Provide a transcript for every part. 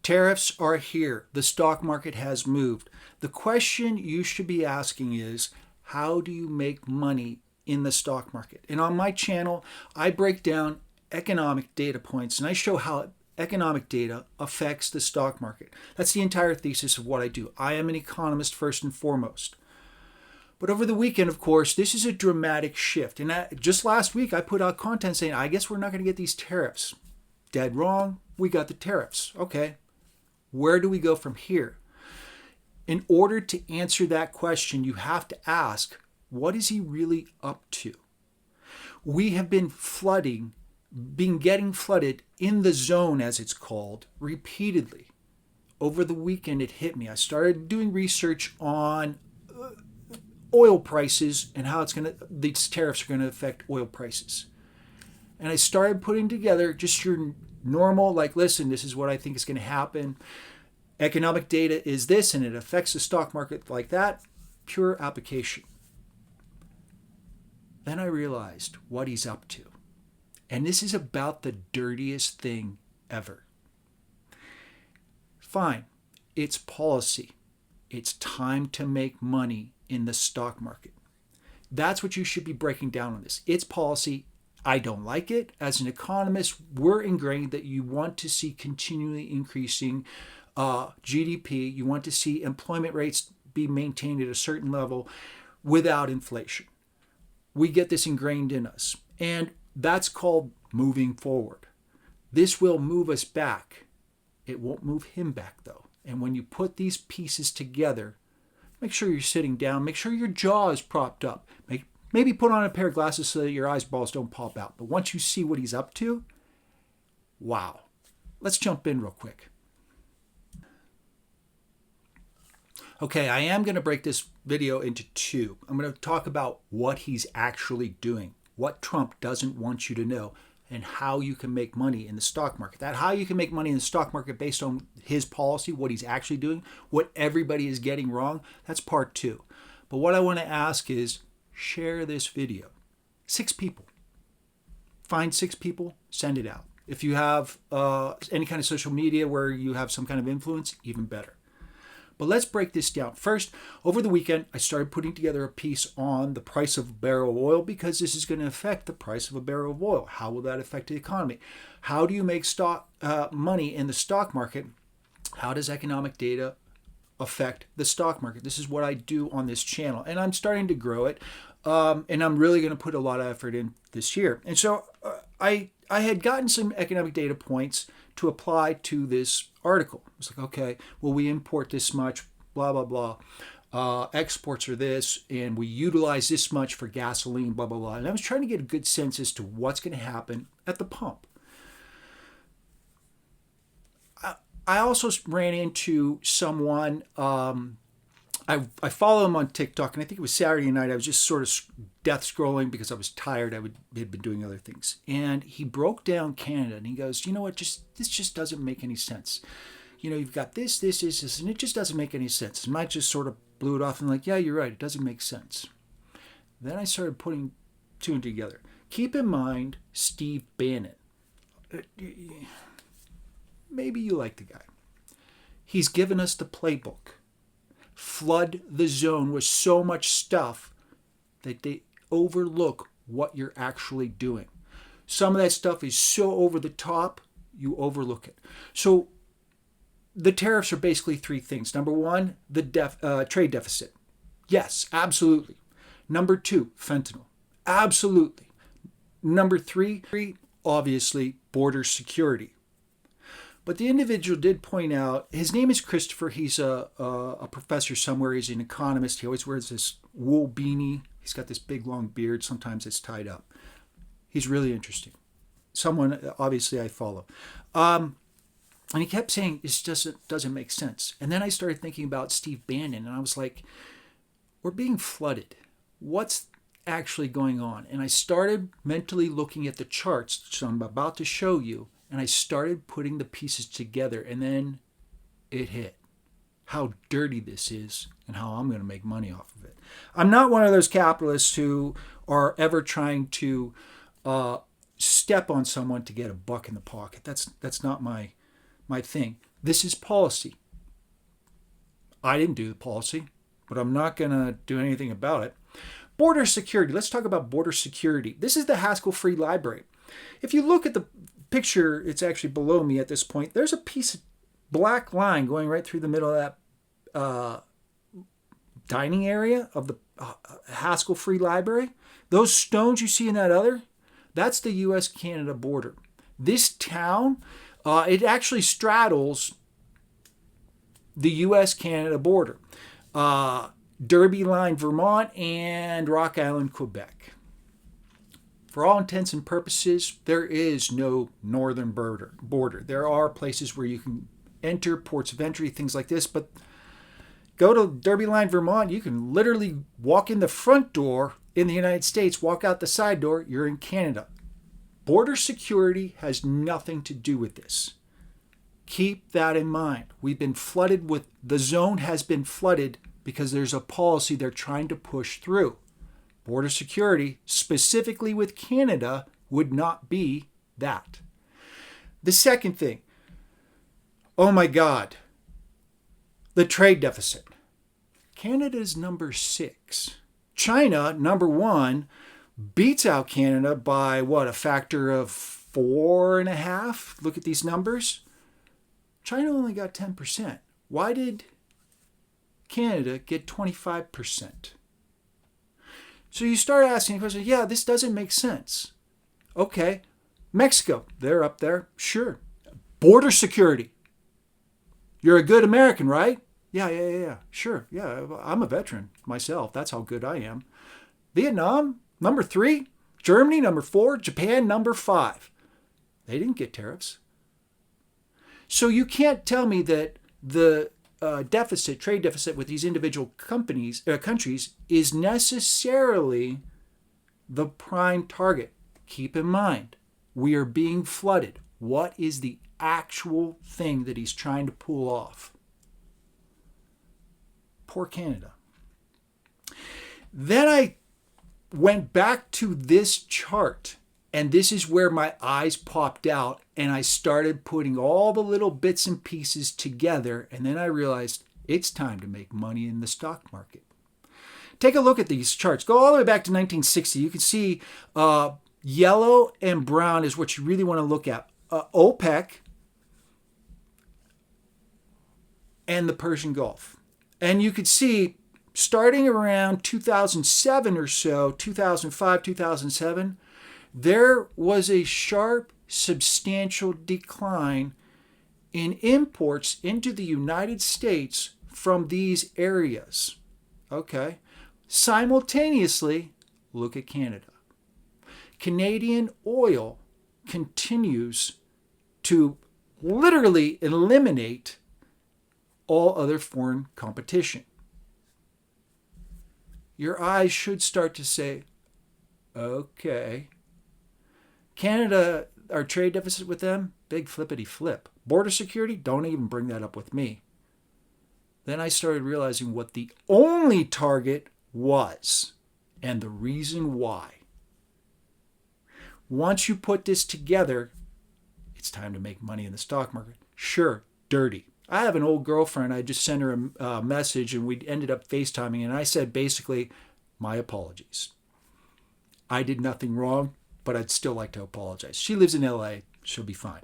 Tariffs are here. The stock market has moved. The question you should be asking is, how do you make money in the stock market? And on my channel, I break down economic data points and I show how economic data affects the stock market. That's the entire thesis of what I do. I am an economist first and foremost. But over the weekend, of course, this is a dramatic shift. And just last week, I put out content saying, I guess we're not going to get these tariffs. Dead wrong. We got the tariffs. Okay. Where do we go from here? In order to answer that question, you have to ask, what is he really up to? We have been getting flooded in the zone, as it's called, repeatedly. Over the weekend, it hit me. I started doing research on oil prices and how these tariffs are going to affect oil prices. And I started putting together just your normal, listen, this is what I think is going to happen. Economic data is this, and it affects the stock market like that. Pure application. Then I realized what he's up to. And this is about the dirtiest thing ever. Fine, it's policy. It's time to make money in the stock market. That's what you should be breaking down on this. It's policy. I don't like it. As an economist, we're ingrained that you want to see continually increasing GDP. You want to see employment rates be maintained at a certain level without inflation. We get this ingrained in us. And that's called moving forward. This will move us back. It won't move him back, though. And when you put these pieces together, make sure you're sitting down. Make sure your jaw is propped up. Maybe put on a pair of glasses so that your eyeballs don't pop out. But once you see what he's up to, wow. Let's jump in real quick. Okay, I am going to break this video into two. I'm going to talk about what he's actually doing, what Trump doesn't want you to know, and how you can make money in the stock market. That how you can make money in the stock market based on his policy, what he's actually doing, what everybody is getting wrong, that's part two. But what I want to ask is, share this video. 6 people. Find 6 people, send it out. If you have any kind of social media where you have some kind of influence, even better. But let's break this down. First, over the weekend, I started putting together a piece on the price of a barrel of oil because this is going to affect the price of a barrel of oil. How will that affect the economy? How do you make money in the stock market? How does economic data affect the stock market? This is what I do on this channel, and I'm starting to grow it, and I'm really going to put a lot of effort in this year. And so I had gotten some economic data points to apply to this article. I was like, okay, well, we import this much, blah, blah, blah. Exports are this, and we utilize this much for gasoline, blah, blah, blah. And I was trying to get a good sense as to what's going to happen at the pump. I also ran into someone, I follow him on TikTok, and I think it was Saturday night. I was just sort of death scrolling because I was tired. I had been doing other things. And he broke down Canada, and he goes, you know what, this just doesn't make any sense. You know, you've got this, and it just doesn't make any sense. And I just sort of blew it off and like, yeah, you're right, it doesn't make sense. Then I started putting two and two together. Keep in mind Steve Bannon. Maybe you like the guy. He's given us the playbook. Flood the zone with so much stuff that they overlook what you're actually doing. Some of that stuff is so over the top, you overlook it. So the tariffs are basically 3 things. Number 1, the trade deficit. Yes, absolutely. Number 2, fentanyl. Absolutely. Number 3, obviously, border security. But the individual did point out, his name is Christopher. He's a professor somewhere. He's an economist. He always wears this wool beanie. He's got this big long beard. Sometimes it's tied up. He's really interesting. Someone, obviously, I follow. And he kept saying, it just doesn't make sense. And then I started thinking about Steve Bannon, and I was like, we're being flooded. What's actually going on? And I started mentally looking at the charts, which I'm about to show you, and I started putting the pieces together, and then it hit. How dirty this is and how I'm going to make money off of it. I'm not one of those capitalists who are ever trying to step on someone to get a buck in the pocket. That's not my thing. This is policy. I didn't do the policy, but I'm not going to do anything about it. Border security. Let's talk about border security. This is the Haskell-free library. If you look at the picture, it's actually below me at this point. There's a piece of black line going right through the middle of that dining area of the Haskell-free library. Those stones you see in that other, that's the U.S.-Canada border. This town, it actually straddles the U.S.-Canada border. Derby Line, Vermont, and Rock Island, Quebec. For all intents and purposes, there is no northern border. There are places where you can enter, ports of entry, things like this, but go to Derby Line, Vermont, you can literally walk in the front door in the United States, walk out the side door, you're in Canada. Border security has nothing to do with this. Keep that in mind. The zone has been flooded because there's a policy they're trying to push through. Border security, specifically with Canada, would not be that. The second thing, oh my God, the trade deficit. Canada is number 6. China, number 1, beats out Canada by a factor of 4.5? Look at these numbers. China only got 10%. Why did Canada get 25%? So you start asking questions, yeah, this doesn't make sense. Okay, Mexico, they're up there, sure. Border security. You're a good American, right? Yeah, sure. Yeah, I'm a veteran myself. That's how good I am. Vietnam, number 3. Germany, number 4. Japan, number 5. They didn't get tariffs. So you can't tell me that the trade deficit with these individual countries is necessarily the prime target. Keep in mind, we are being flooded. What is the actual thing that he's trying to pull off? Poor Canada. Then I went back to this chart, and this is where my eyes popped out, and I started putting all the little bits and pieces together, and then I realized it's time to make money in the stock market. Take a look at these charts. Go all the way back to 1960. You can see yellow and brown is what you really want to look at. OPEC and the Persian Gulf. And you could see starting around 2007 or so, 2005, 2007, there was a sharp, substantial decline in imports into the United States from these areas. Okay. Simultaneously, look at Canada. Canadian oil continues to literally eliminate all other foreign competition. Your eyes should start to say, okay, Canada, our trade deficit with them, big flippity flip. Border security, don't even bring that up with me. Then I started realizing what the only target was and the reason why. Once you put this together, it's time to make money in the stock market. Sure, dirty. I have an old girlfriend. I just sent her a message and we ended up FaceTiming, and I said basically, my apologies. I did nothing wrong, but I'd still like to apologize. She lives in LA. She'll be fine.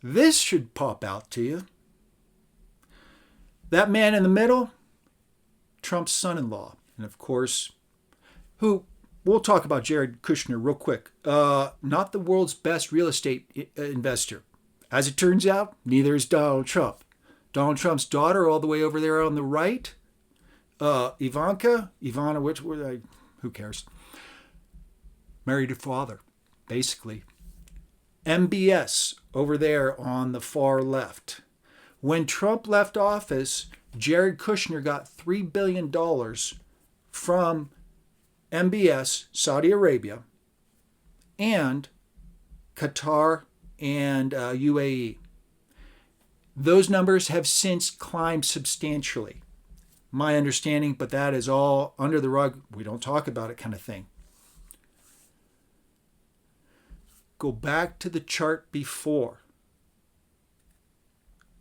This should pop out to you. That man in the middle, Trump's son-in-law. And of course, we'll talk about Jared Kushner real quick. Not the world's best real estate investor. As it turns out, neither is Donald Trump. Donald Trump's daughter, all the way over there on the right, Ivana, who cares? Married her father, basically. MBS over there on the far left. When Trump left office, Jared Kushner got $3 billion from MBS, Saudi Arabia, and Qatar and UAE. Those numbers have since climbed substantially. My understanding, but that is all under the rug. We don't talk about it kind of thing. go back to the chart before,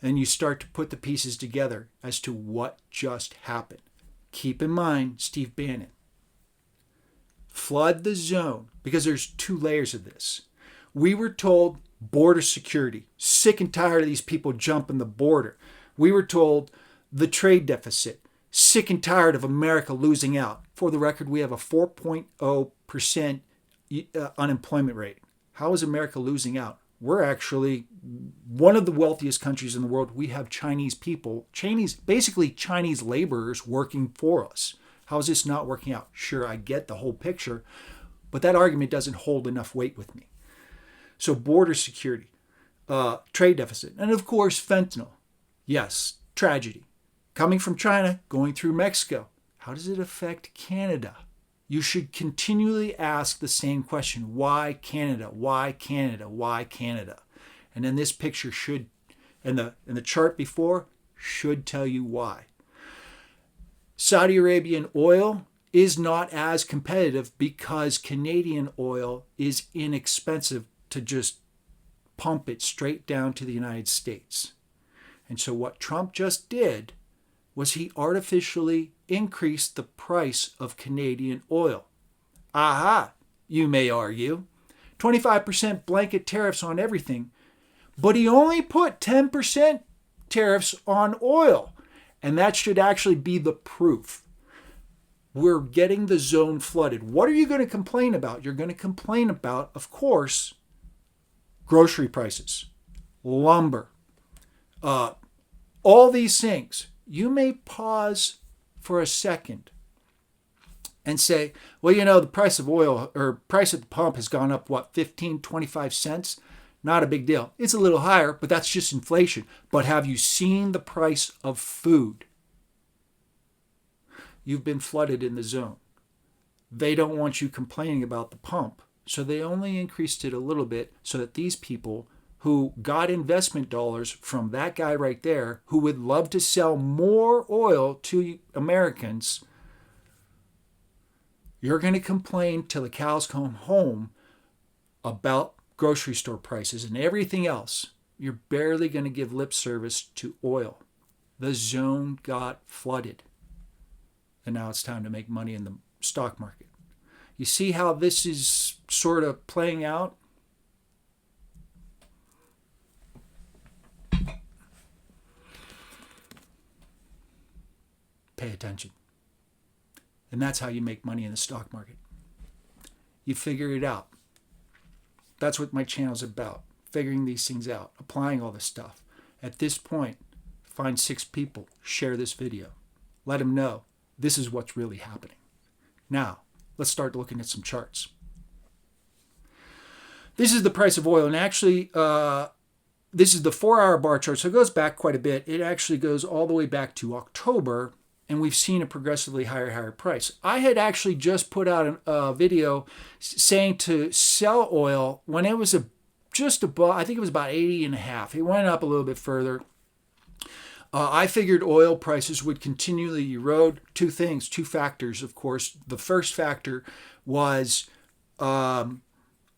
and you start to put the pieces together as to what just happened. Keep in mind, Steve Bannon. Flood the zone, because there's two layers of this. We were told border security, sick and tired of these people jumping the border. We were told the trade deficit, sick and tired of America losing out. For the record, we have a 4.0% unemployment rate. How is America losing out? We're actually one of the wealthiest countries in the world. We have Chinese people, basically Chinese laborers working for us. How is this not working out? Sure, I get the whole picture, but that argument doesn't hold enough weight with me. So border security, trade deficit, and of course fentanyl. Yes, tragedy. Coming from China, going through Mexico. How does it affect Canada? You should continually ask the same question. Why Canada? Why Canada? Why Canada? And then this picture should, and the chart before, should tell you why. Saudi Arabian oil is not as competitive because Canadian oil is inexpensive to just pump it straight down to the United States. And so what Trump just did was he artificially increased the price of Canadian oil. Aha, you may argue. 25% blanket tariffs on everything, but he only put 10% tariffs on oil. And that should actually be the proof. We're getting the zone flooded. What are you going to complain about? You're going to complain about, of course, grocery prices, lumber, all these things. You may pause for a second and say, well, the price of oil or price at the pump has gone up, 15, 25 cents? Not a big deal. It's a little higher, but that's just inflation. But have you seen the price of food? You've been flooded in the zone. They don't want you complaining about the pump, so they only increased it a little bit so that these people who got investment dollars from that guy right there, who would love to sell more oil to Americans, you're going to complain till the cows come home about grocery store prices and everything else. You're barely going to give lip service to oil. The zone got flooded. And now it's time to make money in the stock market. You see how this is sort of playing out? Pay attention. And that's how you make money in the stock market. You figure it out. That's what my channel's about. Figuring these things out. Applying all this stuff. At this point, find 6 people. Share this video. Let them know this is what's really happening. Now, let's start looking at some charts. This is the price of oil. And actually, this is the 4-hour bar chart. So it goes back quite a bit. It actually goes all the way back to October. And we've seen a progressively higher price. I had actually just put out a video saying to sell oil when it was just above, I think it was about 80.5. It went up a little bit further. I figured oil prices would continually erode. Two factors, of course. The first factor was I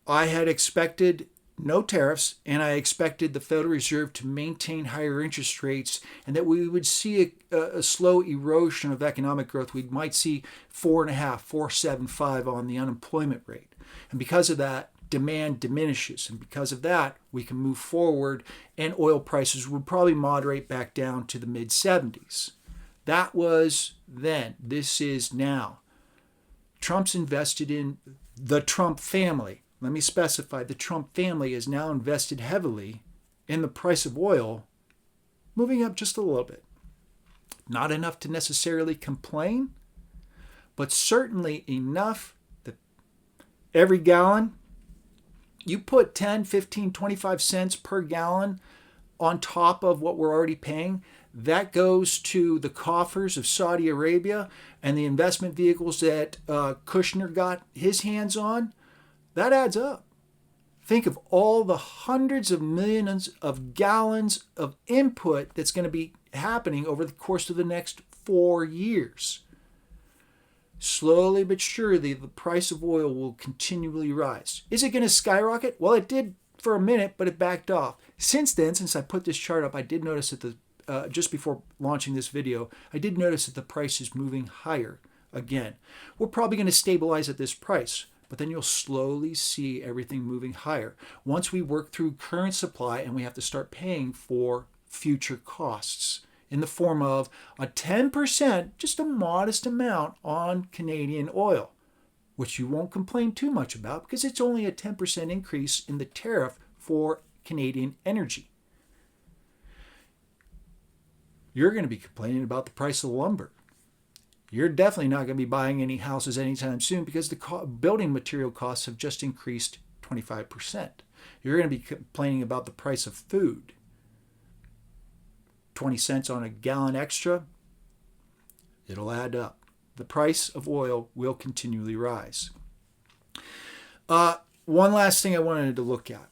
had expected no tariffs, and I expected the Federal Reserve to maintain higher interest rates and that we would see a slow erosion of economic growth. We might see 4.5, 4.75 on the unemployment rate. And because of that, demand diminishes. And because of that, we can move forward and oil prices would probably moderate back down to the mid-70s. That was then. This is now. Trump's invested in the Trump family. Let me specify, the Trump family is now invested heavily in the price of oil, moving up just a little bit. Not enough to necessarily complain, but certainly enough that every gallon, you put 10, 15, 25 cents per gallon on top of what we're already paying, that goes to the coffers of Saudi Arabia and the investment vehicles that Kushner got his hands on. That adds up. Think of all the hundreds of millions of gallons of input that's going to be happening over the course of the next 4 years. slowly but surely, the price of oil will continually rise. Is it going to skyrocket? Well, it did for a minute, but it backed off. Since then, since I put this chart up, I did notice that just before launching this video, I did notice that the price is moving higher again. We're probably going to stabilize at this price, but then you'll slowly see everything moving higher. Once we work through current supply and we have to start paying for future costs in the form of a 10%, just a modest amount on Canadian oil, which you won't complain too much about because it's only a 10% increase in the tariff for Canadian energy. You're going to be complaining about the price of lumber. You're definitely not going to be buying any houses anytime soon because the building material costs have just increased 25%. You're going to be complaining about the price of food. 20 cents on a gallon extra, it'll add up. The price of oil will continually rise. One last thing I wanted to look at.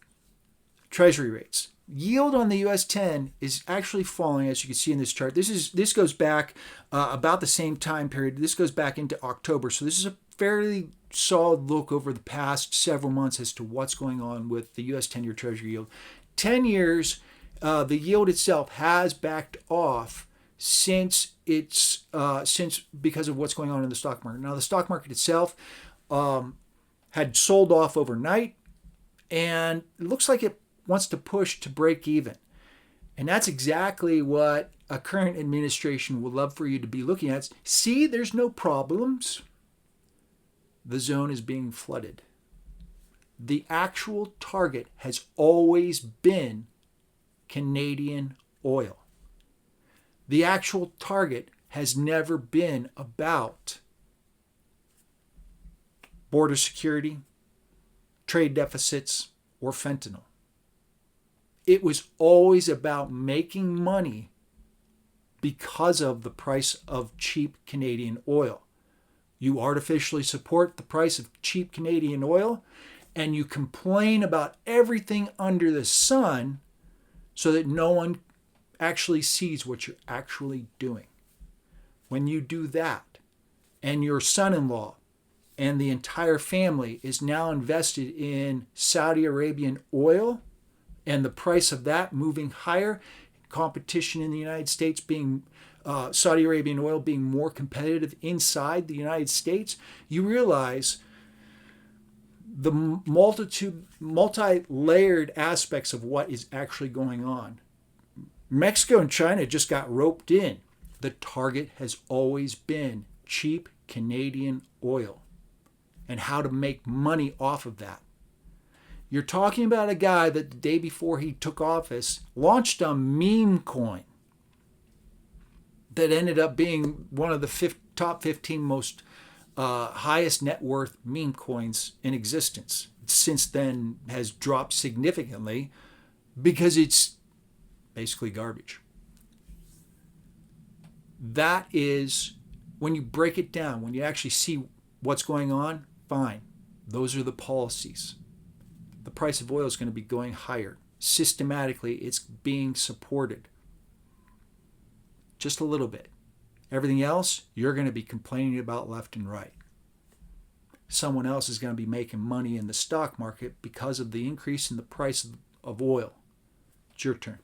Treasury rates. Yield on the US 10 is actually falling, as you can see in this chart. This goes back about the same time period. This goes back into October. So this is a fairly solid look over the past several months as to what's going on with the US 10-year Treasury yield. 10 years, the yield itself has backed off since because of what's going on in the stock market. Now, the stock market itself had sold off overnight, and it looks like it wants to push to break even. And that's exactly what a current administration would love for you to be looking at. See, there's no problems. The zone is being flooded. The actual target has always been Canadian oil. The actual target has never been about border security, trade deficits, or fentanyl. It was always about making money because of the price of cheap Canadian oil. You artificially support the price of cheap Canadian oil, and you complain about everything under the sun so that no one actually sees what you're actually doing. When you do that, and your son-in-law and the entire family is now invested in Saudi Arabian oil, and the price of that moving higher, competition in the United States being Saudi Arabian oil being more competitive inside the United States, you realize the multi-layered aspects of what is actually going on. Mexico and China just got roped in. The target has always been cheap Canadian oil and how to make money off of that. You're talking about a guy that the day before he took office launched a meme coin that ended up being one of the top 15 most highest net worth meme coins in existence. Since then has dropped significantly because it's basically garbage. That is, when you break it down, when you actually see what's going on, fine. Those are the policies. The price of oil is going to be going higher. Systematically, it's being supported. Just a little bit. Everything else, you're going to be complaining about left and right. Someone else is going to be making money in the stock market because of the increase in the price of oil. It's your turn.